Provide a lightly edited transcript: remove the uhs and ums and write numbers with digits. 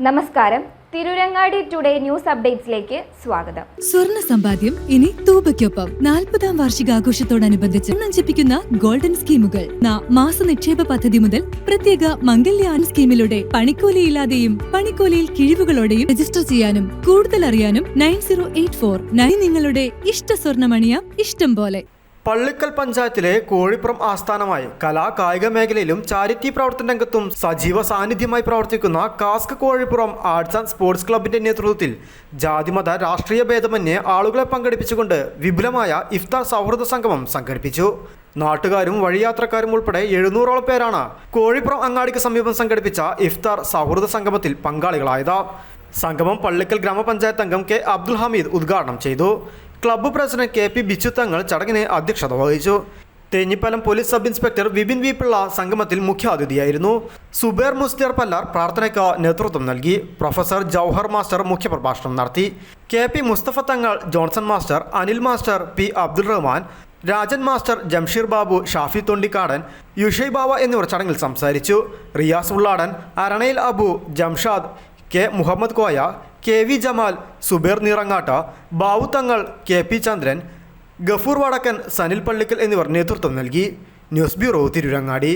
നമസ്കാരം. Tirurangadi today news അപ്ഡേറ്റ്സിലേക്ക് സ്വാഗതം. സ്വർണ്ണ സമ്പാദ്യം ഇനി തൂബയ്ക്കൊപ്പം 40-ാം വാർഷികാഘോഷത്തോടനുബന്ധിച്ച് നഞ്ചിപ്പിക്കുന്ന ഗോൾഡൻ സ്കീമുകൾ. മാസ നിക്ഷേപ പദ്ധതി മുതൽ പ്രത്യേക മംഗല്യാൻ സ്കീമിലൂടെ പണിക്കൂലിയില്ലാതെയും പണിക്കൂലിയിൽ കിഴിവുകളോടെയും രജിസ്റ്റർ ചെയ്യാനും കൂടുതൽ അറിയാനും 9084 നിങ്ങളുടെ ഇഷ്ട സ്വർണ്ണമണിയാം ഇഷ്ടം പോലെ. പള്ളിക്കൽ പഞ്ചായത്തിലെ കോഴിപ്പുറം ആസ്ഥാനമായി കായിക മേഖലയിലും ചാരിറ്റി പ്രവർത്തന രംഗത്തും സജീവ സാന്നിധ്യമായി പ്രവർത്തിക്കുന്ന cask Kozhippuram arts and sports ക്ലബിന്റെ നേതൃത്വത്തിൽ ജാതിമത രാഷ്ട്രീയ ഭേദമന്യേ ആളുകളെ പങ്കെടുപ്പിച്ചുകൊണ്ട് വിപുലമായ ഇഫ്താർ സൗഹൃദ സംഗമം സംഘടിപ്പിച്ചു. നാട്ടുകാരും വഴിയാത്രക്കാരും ഉൾപ്പെടെ 700ഓളം പേരാണ് കോഴിപ്പുറം അങ്ങാടിക്ക് സമീപം സംഘടിപ്പിച്ച ഇഫ്താർ സൗഹൃദ സംഗമത്തിൽ പങ്കാളികളായത്. സംഗമം പള്ളിക്കൽ ഗ്രാമപഞ്ചായത്ത് അംഗം കെ അബ്ദുൽ ഹമീദ് ഉദ്ഘാടനം ചെയ്തു. Club president K P Bichu Thangal ചടങ്ങിന് അധ്യക്ഷത വഹിച്ചു. Thenhipalam police sub inspector Vipin V Pillai സംഗമത്തിൽ മുഖ്യാതിഥിയായിരുന്നു. സുബേർ മുസ്തിയർ പല്ലാർ പ്രാർത്ഥനയ്ക്ക് നേതൃത്വം നൽകി. പ്രൊഫസർ ജൗഹർ മാസ്റ്റർ മുഖ്യപ്രഭാഷണം നടത്തി. K P Mustafa Thangal, Johnson master, Anil master, P Abdul Rahman, Rajan master, Jamsheer Babu, Shafi Thondikkadan, Yushai Bava എന്നിവർ ചടങ്ങിൽ സംസാരിച്ചു. റിയാസ് ഉള്ളാടൻ, അരണയിൽ Abu, Jamshad, K Muhammad Koya, K V Jamal, Zubair Neerangatta, Bavu Thangal, K P ചന്ദ്രൻ, ഗഫൂർ വടക്കൻ, സനിൽ പള്ളിക്കൽ എന്നിവർ നേതൃത്വം നൽകി. News bureau, Tirurangadi.